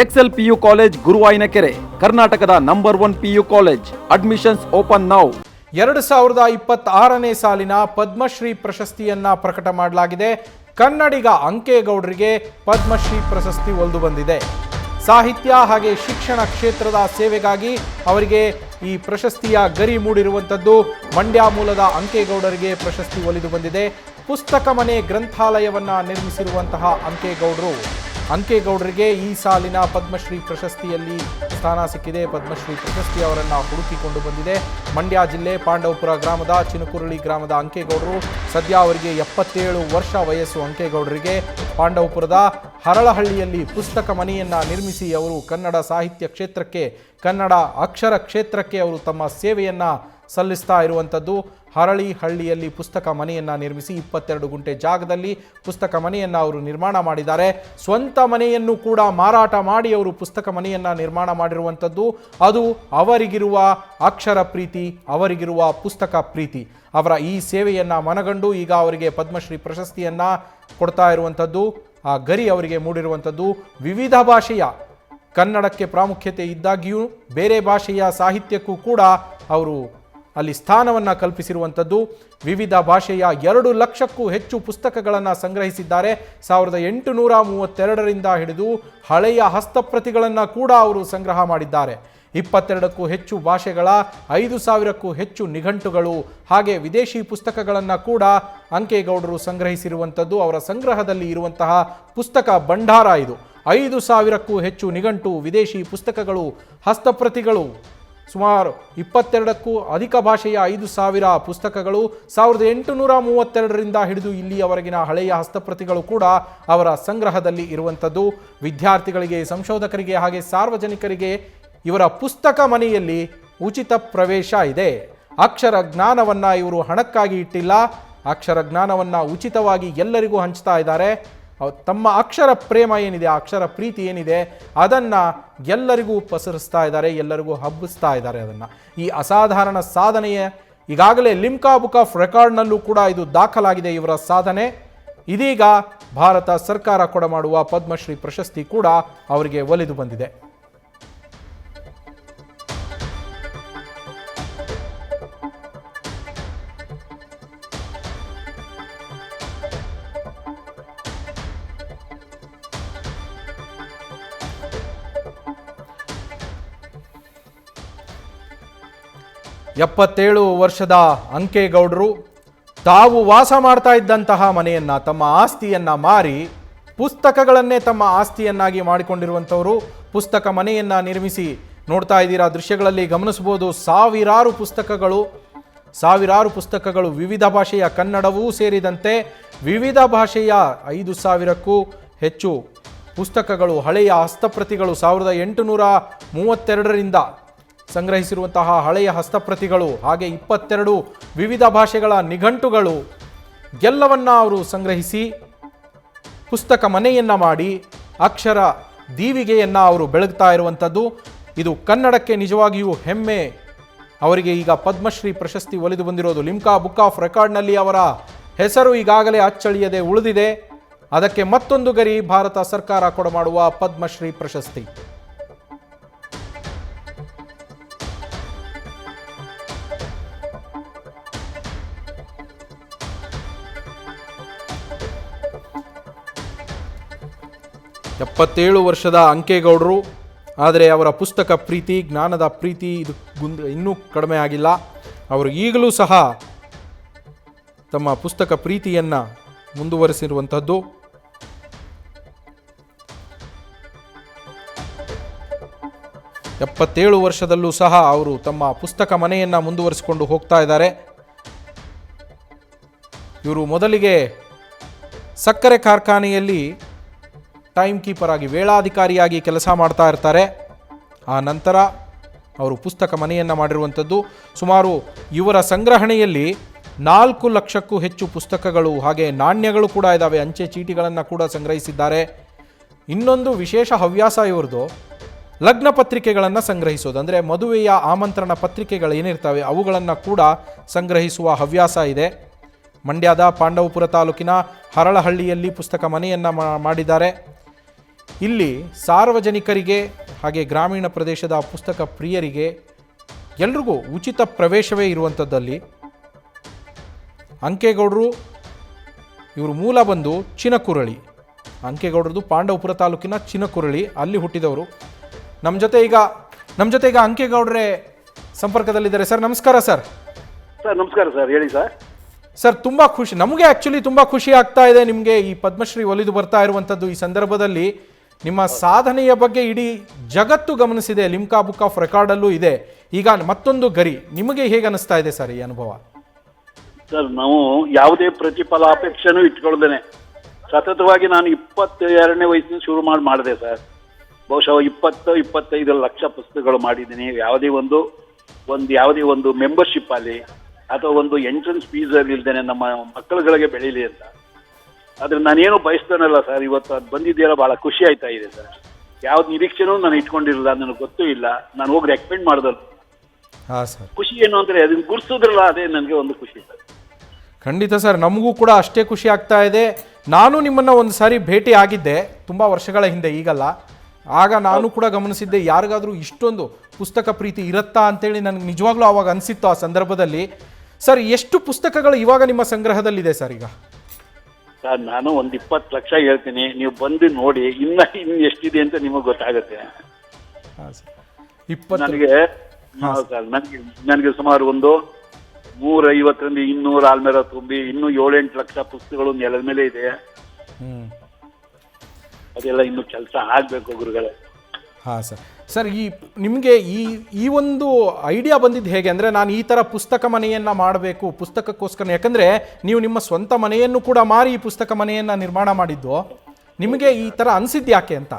Excel PU college Guruvayanakere, ಕರ್ನಾಟಕದ number 1 PU college. Admissions open now. 2026ನೇ ಸಾಲಿನ ಪದ್ಮಶ್ರೀ ಪ್ರಶಸ್ತಿಯನ್ನ ಪ್ರಕಟ ಮಾಡಲಾಗಿದೆ. ಕನ್ನಡಿಗ ಅಂಕೇಗೌಡರಿಗೆ ಪದ್ಮಶ್ರೀ ಪ್ರಶಸ್ತಿ ಒಲಿದು ಬಂದಿದೆ. ಸಾಹಿತ್ಯ ಹಾಗೆ ಶಿಕ್ಷಣ ಕ್ಷೇತ್ರದ ಸೇವೆಗಾಗಿ ಅವರಿಗೆ ಈ ಪ್ರಶಸ್ತಿಯ ಗರಿ ಮೂಡಿರುವಂಥದ್ದು. ಮಂಡ್ಯ ಮೂಲದ ಅಂಕೇಗೌಡರಿಗೆ ಪ್ರಶಸ್ತಿ ಒಲಿದು ಬಂದಿದೆ. ಪುಸ್ತಕ ಮನೆ ಗ್ರಂಥಾಲಯವನ್ನ ನಿರ್ಮಿಸಿರುವಂತಹ ಅಂಕೇಗೌಡರಿಗೆ ಈ ಸಾಲಿನ ಪದ್ಮಶ್ರೀ ಪ್ರಶಸ್ತಿಯಲ್ಲಿ ಸ್ಥಾನ ಸಿಕ್ಕಿದೆ. ಪದ್ಮಶ್ರೀ ಪ್ರಶಸ್ತಿ ಅವರನ್ನು ಹುಡುಕಿಕೊಂಡು ಬಂದಿದೆ. ಮಂಡ್ಯ ಜಿಲ್ಲೆ ಪಾಂಡವಪುರ ಗ್ರಾಮದ ಚಿನಕುರಳಿ ಗ್ರಾಮದ ಅಂಕೇಗೌಡರು. ಸದ್ಯ ಅವರಿಗೆ 77 ವರ್ಷ ವಯಸ್ಸು. ಅಂಕೇಗೌಡರಿಗೆ ಪಾಂಡವಪುರದ ಹರಳಹಳ್ಳಿಯಲ್ಲಿ ಪುಸ್ತಕ ಮನೆಯನ್ನು ನಿರ್ಮಿಸಿ ಅವರು ಕನ್ನಡ ಸಾಹಿತ್ಯ ಕ್ಷೇತ್ರಕ್ಕೆ, ಕನ್ನಡ ಅಕ್ಷರ ಕ್ಷೇತ್ರಕ್ಕೆ ಅವರು ತಮ್ಮ ಸೇವೆಯನ್ನು ಸಲ್ಲಿಸ್ತಾ ಇರುವಂಥದ್ದು. ಹರಳಿಹಳ್ಳಿಯಲ್ಲಿ ಪುಸ್ತಕ ಮನೆಯನ್ನು ನಿರ್ಮಿಸಿ 22 ಗುಂಟೆ ಜಾಗದಲ್ಲಿ ಪುಸ್ತಕ ಮನೆಯನ್ನು ಅವರು ನಿರ್ಮಾಣ ಮಾಡಿದ್ದಾರೆ. ಸ್ವಂತ ಮನೆಯನ್ನು ಕೂಡ ಮಾರಾಟ ಮಾಡಿ ಅವರು ಪುಸ್ತಕ ಮನೆಯನ್ನು ನಿರ್ಮಾಣ ಮಾಡಿರುವಂಥದ್ದು. ಅದು ಅವರಿಗಿರುವ ಅಕ್ಷರ ಪ್ರೀತಿ, ಅವರಿಗಿರುವ ಪುಸ್ತಕ ಪ್ರೀತಿ. ಅವರ ಈ ಸೇವೆಯನ್ನು ಮನಗಂಡು ಈಗ ಅವರಿಗೆ ಪದ್ಮಶ್ರೀ ಪ್ರಶಸ್ತಿಯನ್ನು ಕೊಡ್ತಾ ಇರುವಂಥದ್ದು. ಆ ಗರಿ ಅವರಿಗೆ ಮೂಡಿರುವಂಥದ್ದು. ವಿವಿಧ ಭಾಷೆಯ, ಕನ್ನಡಕ್ಕೆ ಪ್ರಾಮುಖ್ಯತೆ ಇದ್ದಾಗಿಯೂ ಬೇರೆ ಭಾಷೆಯ ಸಾಹಿತ್ಯಕ್ಕೂ ಕೂಡ ಅವರು ಅಲ್ಲಿ ಸ್ಥಾನವನ್ನು ಕಲ್ಪಿಸಿರುವಂಥದ್ದು. ವಿವಿಧ ಭಾಷೆಯ 2 ಲಕ್ಷಕ್ಕೂ ಹೆಚ್ಚು ಪುಸ್ತಕಗಳನ್ನು ಸಂಗ್ರಹಿಸಿದ್ದಾರೆ. 1832ರಿಂದ ಹಿಡಿದು ಹಳೆಯ ಹಸ್ತಪ್ರತಿಗಳನ್ನು ಕೂಡ ಅವರು ಸಂಗ್ರಹ ಮಾಡಿದ್ದಾರೆ. 22ಕ್ಕೂ ಹೆಚ್ಚು ಭಾಷೆಗಳ 5000ಕ್ಕೂ ಹೆಚ್ಚು ನಿಘಂಟುಗಳು ಹಾಗೆ ವಿದೇಶಿ ಪುಸ್ತಕಗಳನ್ನು ಕೂಡ ಅಂಕೇಗೌಡರು ಸಂಗ್ರಹಿಸಿರುವಂಥದ್ದು. ಅವರ ಸಂಗ್ರಹದಲ್ಲಿ ಇರುವಂತಹ ಪುಸ್ತಕ ಭಂಡಾರ ಇದು. 5000ಕ್ಕೂ ಹೆಚ್ಚು ನಿಘಂಟು, ವಿದೇಶಿ ಪುಸ್ತಕಗಳು, ಹಸ್ತಪ್ರತಿಗಳು, ಸುಮಾರು 22ಕ್ಕೂ ಅಧಿಕ ಭಾಷೆಯ 5000 ಪುಸ್ತಕಗಳು, 1832ರಿಂದ ಹಿಡಿದು ಇಲ್ಲಿಯವರೆಗಿನ ಹಳೆಯ ಹಸ್ತಪ್ರತಿಗಳು ಕೂಡ ಅವರ ಸಂಗ್ರಹದಲ್ಲಿ ಇರುವಂಥದ್ದು. ವಿದ್ಯಾರ್ಥಿಗಳಿಗೆ, ಸಂಶೋಧಕರಿಗೆ ಹಾಗೆ ಸಾರ್ವಜನಿಕರಿಗೆ ಇವರ ಪುಸ್ತಕ ಮನೆಯಲ್ಲಿ ಉಚಿತ ಪ್ರವೇಶ ಇದೆ. ಅಕ್ಷರ ಜ್ಞಾನವನ್ನು ಇವರು ಹಣಕ್ಕಾಗಿ ಇಟ್ಟಿಲ್ಲ, ಅಕ್ಷರ ಜ್ಞಾನವನ್ನು ಉಚಿತವಾಗಿ ಎಲ್ಲರಿಗೂ ಹಂಚ್ತಾ ಇದ್ದಾರೆ. ತಮ್ಮ ಅಕ್ಷರ ಪ್ರೇಮ ಏನಿದೆ, ಅಕ್ಷರ ಪ್ರೀತಿ ಏನಿದೆ, ಅದನ್ನು ಎಲ್ಲರಿಗೂ ಪಸರಿಸ್ತಾ ಇದ್ದಾರೆ, ಎಲ್ಲರಿಗೂ ಹಬ್ಬಿಸ್ತಾ ಇದ್ದಾರೆ. ಅದನ್ನು ಈ ಅಸಾಧಾರಣ ಸಾಧನೆಯ ಈಗಾಗಲೇ ಲಿಮ್ಕಾ ಬುಕ್ ಆಫ್ ರೆಕಾರ್ಡ್ನಲ್ಲೂ ಕೂಡ ಇದು ದಾಖಲಾಗಿದೆ ಇವರ ಸಾಧನೆ. ಇದೀಗ ಭಾರತ ಸರ್ಕಾರ ಕೊಡಮಾಡುವ ಪದ್ಮಶ್ರೀ ಪ್ರಶಸ್ತಿ ಕೂಡ ಅವರಿಗೆ ಒಲಿದು ಬಂದಿದೆ. ಎಪ್ಪತ್ತೇಳು ವರ್ಷದ ಅಂಕೇಗೌಡರು ತಾವು ವಾಸ ಮಾಡ್ತಾ ಇದ್ದಂತಹ ಮನೆಯನ್ನು, ತಮ್ಮ ಆಸ್ತಿಯನ್ನು ಮಾರಿ ಪುಸ್ತಕಗಳನ್ನೇ ತಮ್ಮ ಆಸ್ತಿಯನ್ನಾಗಿ ಮಾಡಿಕೊಂಡಿರುವಂಥವರು. ಪುಸ್ತಕ ಮನೆಯನ್ನು ನಿರ್ಮಿಸಿ ನೋಡ್ತಾ ಇದ್ದೀರಾ ದೃಶ್ಯಗಳಲ್ಲಿ ಗಮನಿಸ್ಬೋದು. ಸಾವಿರಾರು ಪುಸ್ತಕಗಳು ವಿವಿಧ ಭಾಷೆಯ, ಕನ್ನಡವೂ ಸೇರಿದಂತೆ ವಿವಿಧ ಭಾಷೆಯ 5000ಕ್ಕೂ ಹೆಚ್ಚು ಪುಸ್ತಕಗಳು, ಹಳೆಯ ಹಸ್ತಪ್ರತಿಗಳು, 1832ರಿಂದ ಸಂಗ್ರಹಿಸಿರುವಂತಹ ಹಳೆಯ ಹಸ್ತಪ್ರತಿಗಳು, ಹಾಗೆ 22 ವಿವಿಧ ಭಾಷೆಗಳ ನಿಘಂಟುಗಳು ಎಲ್ಲವನ್ನ ಅವರು ಸಂಗ್ರಹಿಸಿ ಪುಸ್ತಕ ಮನೆಯನ್ನು ಮಾಡಿ ಅಕ್ಷರ ದೀವಿಗೆಯನ್ನು ಅವರು ಬೆಳಗ್ತಾ ಇರುವಂಥದ್ದು. ಇದು ಕನ್ನಡಕ್ಕೆ ನಿಜವಾಗಿಯೂ ಹೆಮ್ಮೆ. ಅವರಿಗೆ ಈಗ ಪದ್ಮಶ್ರೀ ಪ್ರಶಸ್ತಿ ಒಲಿದು ಬಂದಿರೋದು. ಲಿಮ್ಕಾ ಬುಕ್ ಆಫ್ ರೆಕಾರ್ಡ್ನಲ್ಲಿ ಅವರ ಹೆಸರು ಈಗಾಗಲೇ ಅಚ್ಚಳಿಯದೆ ಉಳಿದಿದೆ. ಅದಕ್ಕೆ ಮತ್ತೊಂದು ಗರಿ ಭಾರತ ಸರ್ಕಾರ ಕೊಡಮಾಡುವ ಪದ್ಮಶ್ರೀ ಪ್ರಶಸ್ತಿ. ಎಪ್ಪತ್ತೇಳು ವರ್ಷದ ಅಂಕೇಗೌಡರು, ಆದರೆ ಅವರ ಪುಸ್ತಕ ಪ್ರೀತಿ, ಜ್ಞಾನದ ಪ್ರೀತಿ ಇದು ಇನ್ನೂ ಕಡಿಮೆ ಆಗಿಲ್ಲ. ಅವರು ಈಗಲೂ ಸಹ ತಮ್ಮ ಪುಸ್ತಕ ಪ್ರೀತಿಯನ್ನು ಮುಂದುವರಿಸಿರುವಂಥದ್ದು. ಎಪ್ಪತ್ತೇಳು ವರ್ಷದಲ್ಲೂ ಸಹ ಅವರು ತಮ್ಮ ಪುಸ್ತಕ ಮನೆಯನ್ನು ಮುಂದುವರಿಸಿಕೊಂಡು ಹೋಗ್ತಾ ಇದ್ದಾರೆ. ಇವರು ಮೊದಲಿಗೆ ಸಕ್ಕರೆ ಕಾರ್ಖಾನೆಯಲ್ಲಿ ಟೈಮ್ ಕೀಪರ್ ಆಗಿ, ವೇಳಾಧಿಕಾರಿಯಾಗಿ ಕೆಲಸ ಮಾಡ್ತಾ ಇರ್ತಾರೆ. ಆ ನಂತರ ಅವರು ಪುಸ್ತಕ ಮನೆಯನ್ನು ಮಾಡಿರುವಂಥದ್ದು. ಸುಮಾರು ಇವರ ಸಂಗ್ರಹಣೆಯಲ್ಲಿ 4 ಲಕ್ಷಕ್ಕೂ ಹೆಚ್ಚು ಪುಸ್ತಕಗಳು ಹಾಗೆ ನಾಣ್ಯಗಳು ಕೂಡ ಇದ್ದಾವೆ. ಅಂಚೆ ಚೀಟಿಗಳನ್ನು ಕೂಡ ಸಂಗ್ರಹಿಸಿದ್ದಾರೆ. ಇನ್ನೊಂದು ವಿಶೇಷ ಹವ್ಯಾಸ ಇವ್ರದ್ದು, ಲಗ್ನ ಪತ್ರಿಕೆಗಳನ್ನು ಸಂಗ್ರಹಿಸೋದು. ಅಂದರೆ ಮದುವೆಯ ಆಮಂತ್ರಣ ಪತ್ರಿಕೆಗಳು ಏನಿರ್ತವೆ ಅವುಗಳನ್ನು ಕೂಡ ಸಂಗ್ರಹಿಸುವ ಹವ್ಯಾಸ ಇದೆ. ಮಂಡ್ಯದ ಪಾಂಡವಪುರ ತಾಲೂಕಿನ ಹರಳಹಳ್ಳಿಯಲ್ಲಿ ಪುಸ್ತಕ ಮನೆಯನ್ನು ಮಾಡಿದ್ದಾರೆ. ಇಲ್ಲಿ ಸಾರ್ವಜನಿಕರಿಗೆ ಹಾಗೆ ಗ್ರಾಮೀಣ ಪ್ರದೇಶದ ಪುಸ್ತಕ ಪ್ರಿಯರಿಗೆ ಎಲ್ರಿಗೂ ಉಚಿತ ಪ್ರವೇಶವೇ ಇರುವಂಥದ್ದಲ್ಲಿ ಅಂಕೇಗೌಡರು ಇವರು ಮೂಲ ಬಂದು ಚಿನಕುರಳಿ. ಅಂಕೇಗೌಡರದು ಪಾಂಡವಪುರ ತಾಲೂಕಿನ ಚಿನಕುರಳಿ, ಅಲ್ಲಿ ಹುಟ್ಟಿದವರು. ನಮ್ಮ ಜೊತೆ ಈಗ ಅಂಕೇಗೌಡರೇ ಸಂಪರ್ಕದಲ್ಲಿದ್ದಾರೆ. ಸರ್ ನಮಸ್ಕಾರ. ಸರ್ ನಮಸ್ಕಾರ ಸರ್, ಹೇಳಿ ಸರ್. ಸರ್ ತುಂಬ ಖುಷಿ, ನಮಗೆ ಆ್ಯಕ್ಚುಲಿ ತುಂಬ ಖುಷಿ ಆಗ್ತಾ ಇದೆ ನಿಮಗೆ ಈ ಪದ್ಮಶ್ರೀ ಒಲಿದು ಬರ್ತಾ ಇರುವಂಥದ್ದು. ಈ ಸಂದರ್ಭದಲ್ಲಿ ನಿಮ್ಮ ಸಾಧನೆಯ ಬಗ್ಗೆ ಇಡೀ ಜಗತ್ತು ಗಮನಿಸಿದೆ, ಲಿಮ್ಕಾ ಬುಕ್ ಆಫ್ ರೆಕಾರ್ಡಲ್ಲೂ ಇದೆ. ಈಗ ಮತ್ತೊಂದು ಗರಿ, ನಿಮಗೆ ಹೇಗೆ ಅನಿಸ್ತಾ ಇದೆ ಸರ್ ಈ ಅನುಭವ? ಸರ್, ನಾವು ಯಾವುದೇ ಪ್ರತಿಫಲಾಪೇಕ್ಷೆನೂ ಇಟ್ಕೊಳ್ದೇನೆ ಸತತವಾಗಿ ನಾನು 22ನೇ ವಯಸ್ಸಿನ ಶುರು ಮಾಡಿದೆ ಸರ್. ಬಹುಶಃ 20-25 ಲಕ್ಷ ಪುಸ್ತಕಗಳು ಮಾಡಿದ್ದೀನಿ. ಯಾವುದೇ ಒಂದು ಮೆಂಬರ್ಶಿಪ್ ಅಲ್ಲಿ ಅಥವಾ ಒಂದು ಎಂಟ್ರೆನ್ಸ್ ಫೀಸ್ ಅಲ್ಲಿ ಇಲ್ದೇನೆ ನಮ್ಮ ಮಕ್ಕಳುಗಳಿಗೆ ಬೆಳೀಲಿ ಅಂತ. ಆದ್ರೆ ನಾನೇನು ಬಯಸ್ತಾನಲ್ಲ ಸರ್, ಇವತ್ತು ಅದು ಬಂದಿದೆಯಲ್ಲ, ಬಹಳ ಖುಷಿ ಆಯ್ತಾ ಇದೆ ಸರ್. ಯಾವ್ದು ನಿರೀಕ್ಷೆನೂ ನಾನು ಇಟ್ಕೊಂಡಿರಲಿಲ್ಲ, ನನಗೆ ಗೊತ್ತೂ ಇಲ್ಲ. ನಾನು ಹೋಗಿ ರೆಕಮೆಂಡ್ ಮಾಡಿದ್ರು. ಖುಷಿ ಏನು ಅಂದ್ರೆ ಅದನ್ನ ಗುರ್ಸಿದ್ರಲ್ಲ, ಅದೇ ನನಗೆ ಒಂದು ಖುಷಿ ಸರ್. ಖಂಡಿತ ಸರ್, ನಮಗೂ ಕೂಡ ಅಷ್ಟೇ ಖುಷಿ ಆಗ್ತಾ ಇದೆ. ನಾನು ನಿಮ್ಮನ್ನು ಒಂದು ಸಾರಿ ಭೇಟಿ ಆಗಿದ್ದೆ ತುಂಬ ವರ್ಷಗಳ ಹಿಂದೆ, ಈಗಲ್ಲ. ಆಗ ನಾನು ಕೂಡ ಗಮನಿಸಿದ್ದೆ, ಯಾರಿಗಾದರೂ ಇಷ್ಟೊಂದು ಪುಸ್ತಕ ಪ್ರೀತಿ ಇರುತ್ತಾ ಅಂತೇಳಿ ನನಗೆ ನಿಜವಾಗ್ಲೂ ಆವಾಗ ಅನಿಸಿತ್ತು ಆ ಸಂದರ್ಭದಲ್ಲಿ. ಸರ್, ಎಷ್ಟು ಪುಸ್ತಕಗಳು ಇವಾಗ ನಿಮ್ಮ ಸಂಗ್ರಹದಲ್ಲಿದೆ ಸರ್ ಈಗ? ಸರ್, ನಾನು ಒಂದು 20 ಲಕ್ಷ ಹೇಳ್ತೀನಿ, ನೀವು ಬಂದು ನೋಡಿ ಇನ್ನು ಎಷ್ಟಿದೆ ಅಂತ ನಿಮಗೆ ಗೊತ್ತಾಗುತ್ತೆ. ನನಗೆ ಸುಮಾರು ಒಂದು 150ರಿಂದ 200 ಆಲ್ಮೇರ ತುಂಬಿ ಇನ್ನೂ 7-8 ಲಕ್ಷ ಪುಸ್ತಕಗಳು ನೆಲದ ಮೇಲೆ ಇದೆ. ಅದೆಲ್ಲ ಇನ್ನು ಕೆಲಸ ಆಗ್ಬೇಕು ಗುರುಗಳೇ. ಸರ್ ನಿಮಗೆ ಈ ಒಂದು ಐಡಿಯಾ ಬಂದಿದ್ದು ಹೇಗೆ ಅಂದರೆ, ನಾನು ಈ ಥರ ಪುಸ್ತಕ ಮನೆಯನ್ನು ಮಾಡಬೇಕು ಪುಸ್ತಕಕ್ಕೋಸ್ಕರ, ಯಾಕಂದರೆ ನೀವು ನಿಮ್ಮ ಸ್ವಂತ ಮನೆಯನ್ನು ಕೂಡ ಮಾರಿ ಈ ಪುಸ್ತಕ ಮನೆಯನ್ನು ನಿರ್ಮಾಣ ಮಾಡಿದ್ದು, ನಿಮಗೆ ಈ ಥರ ಅನಿಸಿದ್ದು ಯಾಕೆ ಅಂತ?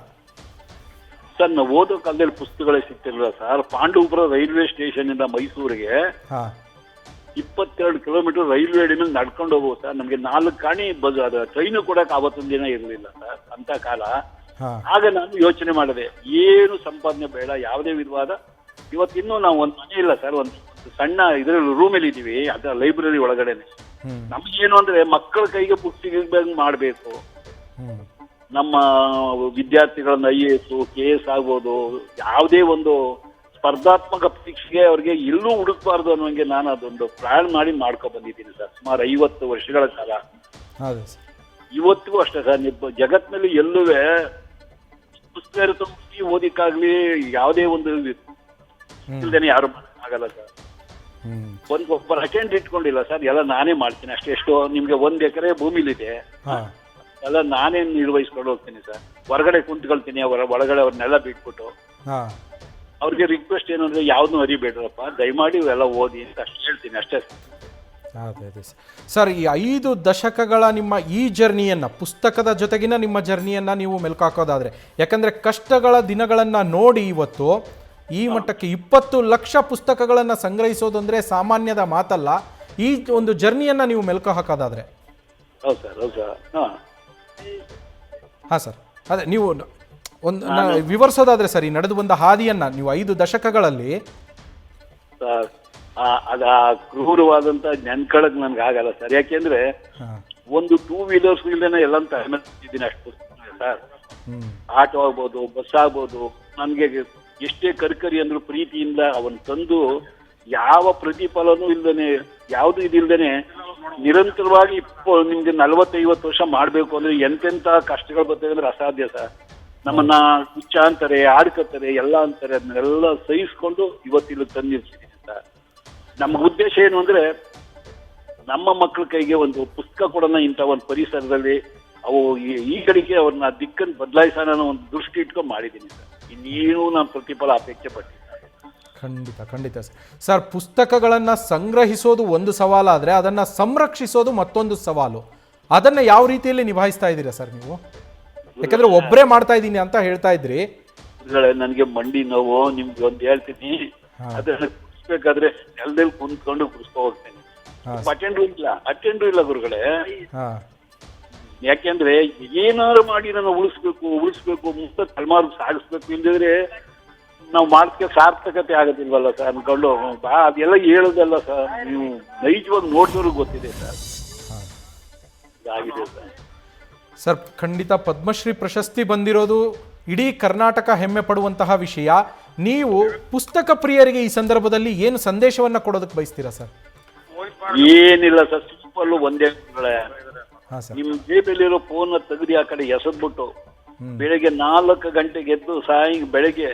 ಸರ್, ನಾವು ಓದೋ ಕಾಲದಲ್ಲಿ ಪುಸ್ತಕಗಳೇ ಸಿಗ್ತಿರಲಿಲ್ಲ ಸರ್. ಪಾಂಡವಪುರ ರೈಲ್ವೆ ಸ್ಟೇಷನ್ ಇಂದ ಮೈಸೂರಿಗೆ 22 ಕಿಲೋಮೀಟರ್ ರೈಲ್ವೆ ಮೇಲೆ ನಡ್ಕೊಂಡು ಹೋಗುವ ಸರ್. ನಮಗೆ 4 ಕಾಣಿ ಟ್ರೈನು ಕೊಡಕ್ಕೆ ಆವತ್ತೊಂದು ದಿನ ಇರಲಿಲ್ಲ ಸರ್, ಅಂತ ಕಾಲ. ಆಗ ನಾನು ಯೋಚನೆ ಮಾಡಿದೆ, ಏನು ಸಂಪಾದನೆ ಬೇಡ, ಯಾವುದೇ ವಿಧವಾದ. ಇವತ್ತಿನ್ನೂ ನಾವು ಒಂದು ಮನೆ ಇಲ್ಲ ಸರ್, ಒಂದು ಸಣ್ಣ ಇದ್ರಲ್ಲಿ ರೂಮಲ್ಲಿ ಇದ್ದೀವಿ, ಅದ ಲೈಬ್ರರಿ ಒಳಗಡೆನೆ. ನಮ್ಗೇನು ಅಂದ್ರೆ ಮಕ್ಕಳ ಕೈಗೆ ಪುಸ್ತಕ ಮಾಡಬೇಕು. ನಮ್ಮ ವಿದ್ಯಾರ್ಥಿಗಳನ್ನ IAS, KS ಆಗ್ಬೋದು, ಯಾವುದೇ ಒಂದು ಸ್ಪರ್ಧಾತ್ಮಕ ಪರೀಕ್ಷೆಗೆ ಅವ್ರಿಗೆ ಎಲ್ಲೂ ಹುಡುಕ್ಬಾರ್ದು ಅನ್ನೋಂಗೆ ನಾನು ಅದೊಂದು ಪ್ಲಾನ್ ಮಾಡ್ಕೊ ಬಂದಿದ್ದೀನಿ ಸರ್, ಸುಮಾರು 50 ವರ್ಷಗಳ ಕಾಲ. ಇವತ್ತಿಗೂ ಅಷ್ಟೇ ಸರ್, ಜಗತ್ತಿನಲ್ಲಿ ಎಲ್ಲೂ ಪುಸ್ತಕ ಇರುತ್ತೆ ಓದಿಕ್ಕಾಗ್ಲಿ ಯಾವುದೇ ಒಂದು ಇಲ್ದೇನೆ ಯಾರು ಆಗಲ್ಲ ಸರ್. ಒಬ್ಬರು ಅಟೆಂಡ್ ಇಟ್ಕೊಂಡಿಲ್ಲ ಸರ್, ಎಲ್ಲ ನಾನೇ ಮಾಡ್ತೀನಿ ಅಷ್ಟೇ. ಎಷ್ಟೋ ನಿಮ್ಗೆ 1 ಎಕರೆ ಭೂಮಿಲಿದೆ, ಎಲ್ಲ ನಾನೇ ನಿರ್ವಹಿಸ್ಕೊಂಡು ಹೋಗ್ತೀನಿ ಸರ್. ಹೊರಗಡೆ ಕುಂತ್ಕೊಳ್ತೀನಿ, ಒಳಗಡೆ ಅವ್ರನ್ನೆಲ್ಲ ಬಿಟ್ಬಿಟ್ಟು. ಅವ್ರಿಗೆ ರಿಕ್ವೆಸ್ಟ್ ಏನು ಅಂದ್ರೆ, ಯಾವ್ದನ್ನೂ ಅರಿಬೇಡ್ರಪ್ಪ, ದಯಮಾಡಿ ಇವೆಲ್ಲ ಓದಿ ಅಂತ ಅಷ್ಟೇ ಹೇಳ್ತೀನಿ, ಅಷ್ಟೇ ಸರ್. ಈ 5 ದಶಕಗಳ ನಿಮ್ಮ ಈ ಜರ್ನಿಯನ್ನು, ಪುಸ್ತಕದ ಜೊತೆಗಿನ ನಿಮ್ಮ ಜರ್ನಿಯನ್ನು ನೀವು ಮೆಲ್ಕಾಕೋದಾದ್ರೆ, ಯಾಕಂದರೆ ಕಷ್ಟಗಳ ದಿನಗಳನ್ನು ನೋಡಿ ಇವತ್ತು ಈ ಮಟ್ಟಕ್ಕೆ 20 ಲಕ್ಷ ಪುಸ್ತಕಗಳನ್ನು ಸಂಗ್ರಹಿಸೋದು ಅಂದರೆ ಸಾಮಾನ್ಯದ ಮಾತಲ್ಲ. ಈ ಒಂದು ಜರ್ನಿಯನ್ನು ನೀವು ಮೆಲ್ಕು ಹಾಕೋದಾದ್ರೆ. ಹೌದು ಸರ್, ಹೌದು ಸರ್. ಹಾಂ ಸರ್, ಅದೇ ನೀವು ಒಂದು ವಿವರಿಸೋದಾದ್ರೆ ಸರಿ, ನಡೆದು ಬಂದ ಹಾದಿಯನ್ನು ನೀವು 5 ದಶಕಗಳಲ್ಲಿ. ಅದ ಕ್ರೂರವಾದಂತ ನೆನ್ಕೊಳಕ್ ನನ್ಗೆ ಆಗಲ್ಲ ಸರ್. ಯಾಕೆಂದ್ರೆ ಒಂದು 2 ವೀಲರ್ಸ್ ಇಲ್ದೇನೆ ಎಲ್ಲ ಇದ್ದೀನಿ ಅಷ್ಟು ಸರ್. ಆಟೋ ಆಗ್ಬೋದು, ಬಸ್ ಆಗ್ಬೋದು, ನನ್ಗೆ ಎಷ್ಟೇ ಕರ್ಕರಿ ಅಂದ್ರು ಪ್ರೀತಿಯಿಂದ ಅವನ್ ತಂದು ಯಾವ ಪ್ರತಿಫಲನೂ ಇಲ್ದೇನೆ, ಯಾವ್ದು ಇದಿಲ್ದೇನೆ ನಿರಂತರವಾಗಿ ನಿಮ್ಗೆ 40-50 ವರ್ಷ ಮಾಡ್ಬೇಕು ಅಂದ್ರೆ ಎಂತೆಂತ ಕಷ್ಟಗಳು ಬರ್ತವೆ ಅಂದ್ರೆ ಅಸಾಧ್ಯ ಸರ್. ನಮ್ಮನ್ನ ಹುಚ್ಚ ಅಂತಾರೆ, ಆಡ್ಕತ್ತಾರೆ, ಎಲ್ಲ ಅಂತಾರೆ, ಅದನ್ನೆಲ್ಲ ಸಹಿಸ್ಕೊಂಡು ಇವತ್ತಿಲ್ಲಿ ತಂದಿರ್ತೀನಿ ಸರ್. ನಮ್ಮ ಉದ್ದೇಶ ಏನು ಅಂದ್ರೆ, ನಮ್ಮ ಮಕ್ಕಳ ಕೈಗೆ ಒಂದು ಪುಸ್ತಕ ಕೊಡೋಣ ಇಂಥ ಒಂದು ಪರಿಸರದಲ್ಲಿ. ಅವು ಈ ಕಡೆಗೆ ಅವ್ರನ್ನ ದಿಕ್ಕನ್ನು ಬದಲಾಯಿಸೋಣ ಅನ್ನೋ ಒಂದು ದೃಷ್ಟಿ ಇಟ್ಕೊಂಡು ಮಾಡಿದ್ದೀನಿ ಸರ್. ಇನ್ನೇನು ನಾನು ಪ್ರತಿಫಲ ಅಪೇಕ್ಷೆ ಪಟ್ಟಿಲ್ಲ. ಖಂಡಿತ ಸರ್. ಪುಸ್ತಕಗಳನ್ನು ಸಂಗ್ರಹಿಸೋದು ಒಂದು ಸವಾಲಾದರೆ ಅದನ್ನು ಸಂರಕ್ಷಿಸೋದು ಮತ್ತೊಂದು ಸವಾಲು. ಅದನ್ನು ಯಾವ ರೀತಿಯಲ್ಲಿ ನಿಭಾಯಿಸ್ತಾ ಇದ್ದೀರಾ ಸರ್ ನೀವು? ಯಾಕಂದ್ರೆ ಒಬ್ಬರೇ ಮಾಡ್ತಾ ಇದ್ದೀನಿ ಅಂತ ಹೇಳ್ತಾ ಇದ್ರಿ. ನನಗೆ ಮಂಡಿ ನೋವು, ನಿಮ್ಗೆ ಒಂದು ಹೇಳ್ತೀನಿ, ಅದನ್ನ ಕುಡಿಸ್ಬೇಕಾದ್ರೆ ನೆಲದಲ್ಲಿ ಕುಂತ್ಕೊಂಡು ಕುಡಿಸ್ಕೊ ಹೋಗ್ತೇನೆ. ಅಟೆಂಡ್ರು ಇಲ್ಲ ಗುರುಗಳೇ. ಯಾಕೆಂದ್ರೆ ಏನಾದ್ರು ಮಾಡಿ ನಾನು ಉಳಿಸ್ಬೇಕು ಮುಂದೆ ತಲೆಮಾರು ಸಾಗಿಸ್ಬೇಕು, ಇಲ್ಲದಿದ್ರೆ ನಾವು ಮಾಡೋದಕ್ಕೆ ಸಾರ್ಥಕತೆ ಆಗೋದಿಲ್ವಲ್ಲ ಸರ್ ಅನ್ಕೊಂಡು ಅದೆಲ್ಲ ಹೇಳೋದಲ್ಲ ಸರ್. ನೀವು ನೈಜವಾಗಿ ನೋಡಿದವ್ರಿಗೆ ಗೊತ್ತಿದೆ ಸರ್, ಇದಾಗಿದೆ ಸರ್. ಸರ್, ಖಂಡಿತ ಪದ್ಮಶ್ರೀ ಪ್ರಶಸ್ತಿ ಬಂದಿರೋದು ಇಡೀ ಕರ್ನಾಟಕ ಹೆಮ್ಮೆ ಪಡುವಂತಹ ವಿಷಯ. ನೀವು ಪುಸ್ತಕ ಪ್ರಿಯರಿಗೆ ಈ ಸಂದರ್ಭದಲ್ಲಿ ಏನು ಸಂದೇಶವನ್ನು ಕೊಡೋದಕ್ಕೆ ಬಯಸ್ತೀರಾ ಸರ್? ಏನಿಲ್ಲ ಸರ್, ಸಿಂಪಲ್ ಒಂದೇ. ಹಾಂ ಸರ್. ನಿಮ್ ಜೇಬಲ್ಲಿರೋ ಫೋನ್ ತೆಗೆದು ಆ ಕಡೆ ಎಸೆದ್ಬಿಟ್ಟು ಬೆಳಿಗ್ಗೆ 4 ಗಂಟೆಗೆ ಎದ್ದು ಬೆಳಿಗ್ಗೆ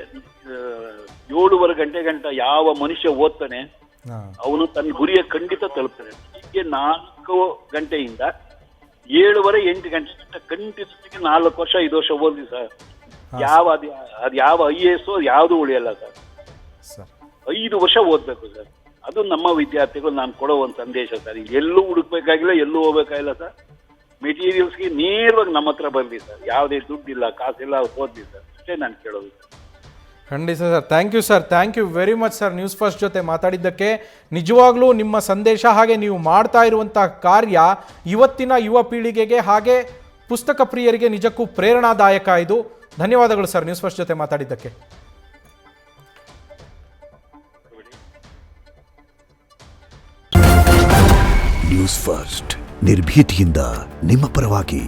7:15 ಗಂಟೆ ಗಂಟ ಯಾವ ಮನುಷ್ಯ ಓದ್ತಾನೆ ಅವನು ತನ್ನ ಗುರಿಯ ಖಂಡಿತ ತಲುಪ್ತಾನೆ. ಹೀಗೆ 4 ಗಂಟೆಯಿಂದ 7:30-8 ಗಂಟೆ ಗಂಟ ಕಂಟಿನ್ಯೂಸ್ಗೆ 4 ವರ್ಷ 5 ವರ್ಷ ಓದಿ ಸರ್. ಅದು ಯಾವ IAS ಯಾವುದು ಉಳಿಯಲ್ಲ ಸರ್. 5 ವರ್ಷ ಓದ್ಬೇಕು ಸರ್. ಅದು ನಮ್ಮ ವಿದ್ಯಾರ್ಥಿಗಳು ನಾನು ಕೊಡೋ ಒಂದು ಸಂದೇಶ ಸರ್. ಎಲ್ಲೂ ಹುಡುಕ್ಬೇಕಾಗಿಲ್ಲ, ಎಲ್ಲೂ ಹೋಗ್ಬೇಕಾಗಿಲ್ಲ ಸರ್. ಮೆಟೀರಿಯಲ್ಸ್ಗೆ ನೇರವಾಗಿ ನಮ್ಮ ಹತ್ರ ಬರಲಿ ಸರ್. ಯಾವುದೇ ದುಡ್ಡಿಲ್ಲ, ಕಾಸಿಲ್ಲ, ಓದ್ಲಿ ಸರ್. ಅಷ್ಟೇ ನಾನು ಕೇಳೋದು ಸರ್. ಖಂಡಿತ sir. Thank you sir, thank you very much sir news first ಜೊತೆ ಮಾತಾಡಿದ್ದಕ್ಕೆ. ನಿಜವಾಗ್ಲೂ ನಿಮ್ಮ ಸಂದೇಶ ಹಾಗೆ ನೀವು ಮಾಡ್ತಾ ಇರುವಂತಹ ಕಾರ್ಯ ಇವತ್ತಿನ ಯುವ ಪೀಳಿಗೆಗೆ ಹಾಗೆ ಪುಸ್ತಕ ಪ್ರಿಯರಿಗೆ ನಿಜಕ್ಕೂ ಪ್ರೇರಣಾದಾಯಕ. ಇದು ಧನ್ಯವಾದಗಳು ಸರ್ ನ್ಯೂಸ್ ಫಸ್ಟ್ ಜೊತೆ ಮಾತಾಡಿದ್ದಕ್ಕೆ. ನ್ಯೂಸ್ ಫಸ್ಟ್ ನಿರ್ಭೀತಿಯಿಂದ ನಿಮ್ಮ ಪರವಾಗಿ.